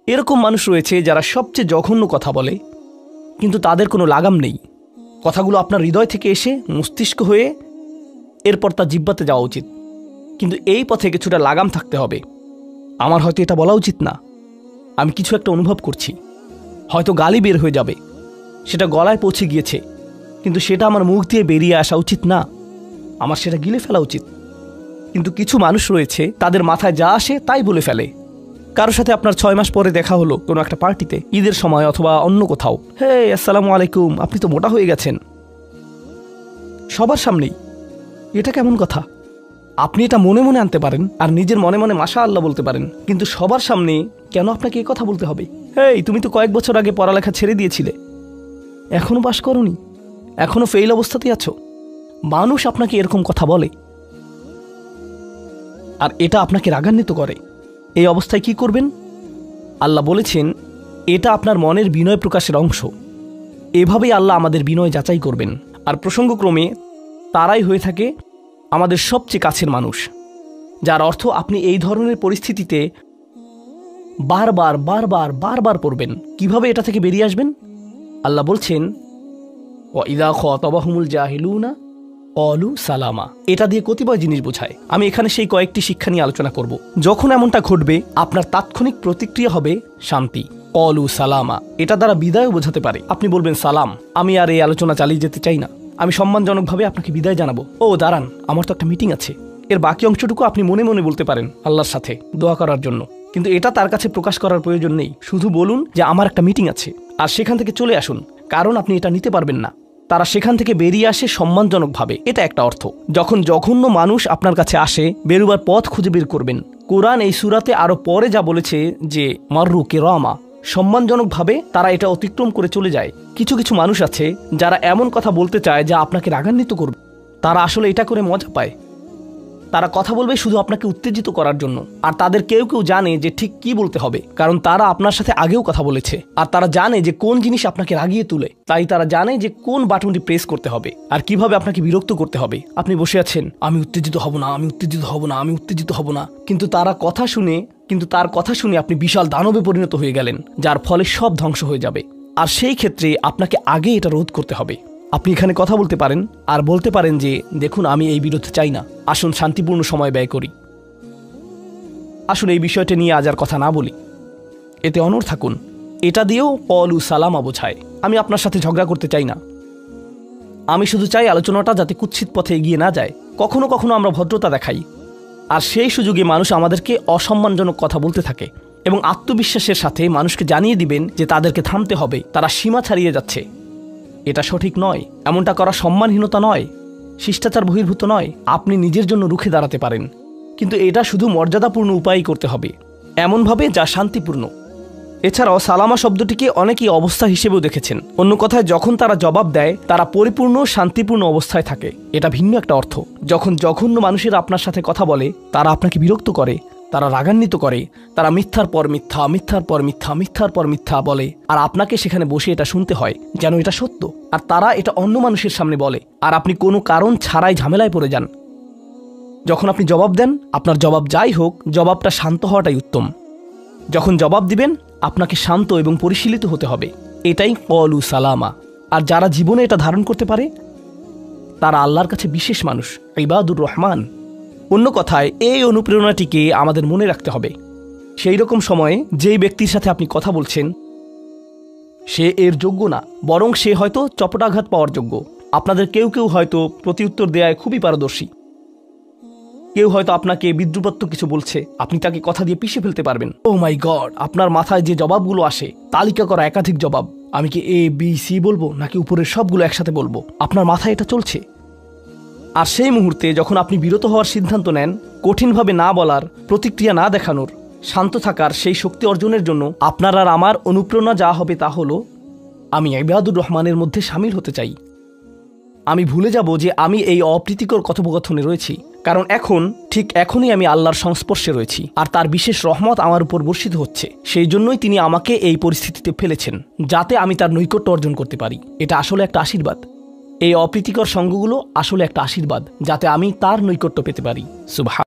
এরকম মানুষ রয়েছে যারা সবচেয়ে জঘন্য কথা বলে, কিন্তু তাদের কোনো লাগাম নেই। কথাগুলো আপনার হৃদয় থেকে এসে মস্তিষ্ক হয়ে এরপর তার জিহ্বাতে যাওয়া উচিত, কিন্তু এই পথে কিছুটা লাগাম থাকতে হবে। আমার হয়তো এটা বলা উচিত না, আমি কিছু একটা অনুভব করছি, হয়তো গালি বের হয়ে যাবে, সেটা গলায় পৌঁছে গিয়েছে, কিন্তু সেটা আমার মুখ দিয়ে বেরিয়ে আসা উচিত না, আমার সেটা গিলে ফেলা উচিত। কিন্তু কিছু মানুষ রয়েছে তাদের মাথায় যা আসে তাই বলে ফেলে। কারোর সাথে আপনার 6 মাস পরে দেখা হলো কোনো একটা পার্টিতে, ঈদের সময় অথবা অন্য কোথাও, হে আসসালামু আলাইকুম, আপনি তো মোটা হয়ে গেছেন, সবার সামনেই। এটা কেমন কথা? আপনি এটা মনে মনে আনতে পারেন আর নিজের মনে মনে মাশাআল্লাহ বলতে পারেন, কিন্তু সবার সামনে কেন আপনাকে এই কথা বলতে হবে? হেই, তুমি তো কয়েক বছর আগে পড়ালেখা ছেড়ে দিয়েছিলে, এখনো পাশ করোনি, এখনো ফেল অবস্থাতেই আছো। মানুষ আপনাকে এরকম কথা বলে আর এটা আপনাকে রাগান্বিত করে। এই অবস্থায় কি করবেন? আল্লাহ বলেছেন এটা আপনার মনের বিনয় প্রকাশের অংশ। এভাবেই আল্লাহ আমাদের বিনয় যাচাই করবেন। আর প্রসঙ্গক্রমে তারাই হয়ে থাকে আমাদের সবচেয়ে কাছের মানুষ, যার অর্থ আপনি এই ধরনের পরিস্থিতিতে বারবার বারবার বারবার পড়বেন। কিভাবে এটা থেকে বেরিয়ে আসবেন? আল্লাহ বলছেন ওয়াইদা খাতাবাহুমুল জাহিলুনা ক্বালু সালামা। এটা দিয়ে কতিপয় জিনিস বোঝায়, আমি এখানে সেই কয়েকটি শিক্ষা নিয়ে আলোচনা করব। যখন এমনটা ঘটবে আপনার তাৎক্ষণিক প্রতিক্রিয়া হবে শান্তি, ক্বালু সালামা। এটা দ্বারা বিদায়ও বোঝাতে পারে। আপনি বলবেন সালাম, আমি আর এই আলোচনা চালিয়ে যেতে চাই না, আমি সম্মানজনকভাবে আপনাকে বিদায় জানাবো। ও দাঁড়ান, আমার তো একটা মিটিং আছে। এর বাকি অংশটুকু আপনি মনে মনে বলতে পারেন আল্লাহর সাথে দোয়া করার জন্য, কিন্তু এটা তার কাছে প্রকাশ করার প্রয়োজন নেই। শুধু বলুন যে আমার একটা মিটিং আছে, আর সেখান থেকে চলে আসুন, কারণ আপনি এটা নিতে পারবেন না। তারা সেখান থেকে বেরিয়ে আসে সম্মানজনকভাবে, এটা একটা অর্থ। যখন জঘন্য মানুষ আপনার কাছে আসে, বেরুবার পথ খুঁজে বের করবেন। কোরআন এই সূরাতে আরো পরে যা বলেছে যে মাররু কিরামা, সম্মানজনকভাবে তারা এটা অতিক্রম করে চলে যায়। কিছু কিছু মানুষ আছে যারা এমন কথা বলতে চায় যা আপনাকে রাগান্বিত করবে। তারা আসলে এটা করে মজা পায়। তারা কথা বলবে শুধু আপনাকে উত্তেজিত করার জন্য, আর তাদের কেউ কেউ জানে যে ঠিক কি বলতে হবে, কারণ তারা আপনার সাথে আগেও কথা বলেছে। আর তারা জানে যে কোন জিনিস আপনাকে রাগিয়ে তুলে, তাই তারা জানে যে কোন বাটনটি প্রেস করতে হবে আর কিভাবে আপনাকে বিরক্ত করতে হবে। আপনি বসে আছেন, আমি উত্তেজিত হব না, আমি উত্তেজিত হব না, আমি উত্তেজিত হব না, কিন্তু তার কথা শুনে আপনি বিশাল দানবে পরিণত হয়ে গেলেন, যার ফলে সব ধ্বংস হয়ে যাবে। আর সেই ক্ষেত্রে আপনাকে আগে এটা রোধ করতে হবে। আপনি এখানে কথা বলতে পারেন আর বলতে পারেন যে দেখুন, আমি এই বিরোধ চাই না, আসুন শান্তিপূর্ণ সময় ব্যয় করি, আসুন এই বিষয়টা নিয়ে আজ আর কথা না বলি, এতে অনড় থাকুন। এটা দিয়েও ক্বালু সালামা বোঝায় আমি আপনার সাথে ঝগড়া করতে চাই না, আমি শুধু চাই আলোচনাটা যাতে কুৎসিত পথে এগিয়ে না যায়। কখনো কখনো আমরা ভদ্রতা দেখাই, আর সেই সুযোগে মানুষ আমাদেরকে অসম্মানজনক কথা বলতে থাকে, এবং আত্মবিশ্বাসের সাথে মানুষকে জানিয়ে দিবেন যে তাদেরকে থামতে হবে, তারা সীমা ছাড়িয়ে যাচ্ছে। এটা সঠিক নয়, এমনটা করা সম্মানহীনতা নয়, শিষ্টাচার বহির্ভূত নয়। আপনি নিজের জন্য রুখে দাঁড়াতে পারেন, কিন্তু এটা শুধু মর্যাদাপূর্ণ উপায়ে করতে হবে, এমনভাবে যা শান্তিপূর্ণ। এছাড়াও সালামা শব্দটিকে অনেকেই অবস্থা হিসেবেও দেখেছেন। অন্য কথায়, যখন তারা জবাব দেয় তারা পরিপূর্ণ শান্তিপূর্ণ অবস্থায় থাকে, এটা ভিন্ন একটা অর্থ। যখন জঘন্য মানুষেরা আপনার সাথে কথা বলে, তারা আপনাকে বিরক্ত করে, তারা রাগান্বিত করে, তারা মিথ্যার পর মিথ্যা, মিথ্যার পর মিথ্যা, মিথ্যার পর মিথ্যা বলে, আর আপনাকে সেখানে বসে এটা শুনতে হয় যেন এটা সত্য। আর তারা এটা অন্য মানুষের সামনে বলে, আর আপনি কোনো কারণ ছাড়াই ঝামেলায় পড়ে যান। যখন আপনি জবাব দেন, আপনার জবাব যাই হোক, জবাবটা শান্ত হওয়াটাই উত্তম। যখন জবাব দিবেন, আপনাকে শান্ত এবং পরিশীলিত হতে হবে। এটাই ক্বালু সালামা। আর যারা জীবনে এটা ধারণ করতে পারে তারা আল্লাহর কাছে বিশেষ মানুষ, ইবাদুর রহমান। অন্য কথায়, এই অনুপ্রেরণাটিকে আমাদের মনে রাখতে হবে। সেই রকম সময়ে যেই ব্যক্তির সাথে আপনি কথা বলছেন সে এর যোগ্য না, বরং সে হয়তো চপটাঘাত পাওয়ার যোগ্য। আপনাদের কেউ কেউ হয়তো প্রতিউত্তর দেয়ায় খুবই পারদর্শী, কেউ হয়তো আপনাকে বিদ্রুপাত্মক কিছু বলছে, আপনি তাকে কথা দিয়ে পিষে ফেলতে পারবেন। ও মাই গড, আপনার মাথায় যে জবাবগুলো আসে, তালিকা করা একাধিক জবাব, আমি কি এ বি সি বলবো নাকি উপরের সবগুলো একসাথে বলবো, আপনার মাথায় এটা চলছে। আর সেই মুহূর্তে যখন আপনি বিরত হওয়ার সিদ্ধান্ত নেন, কঠিনভাবে না বলার, প্রতিক্রিয়া না দেখানোর, শান্ত থাকার সেই শক্তি অর্জনের জন্য আপনার আর আমার অনুপ্রেরণা যা হবে তা হলো, আমি ইবাদুর রহমানের মধ্যে সামিল হতে চাই। আমি ভুলে যাব যে আমি এই অপ্রীতিকর কথোপকথনে রয়েছি, কারণ এখনই আমি আল্লাহর সংস্পর্শে রয়েছি, আর তার বিশেষ রহমত আমার উপর বর্ষিত হচ্ছে। সেই জন্যই তিনি আমাকে এই পরিস্থিতিতে ফেলেছেন, যাতে আমি তার নৈকট্য অর্জন করতে পারি। এটা আসলে একটা আশীর্বাদ। এই অপ্রীতিকর সঙ্গগুলো আসলে একটা আশীর্বাদ, যাতে আমি তার নৈকট্য পেতে পারি। সুবহান।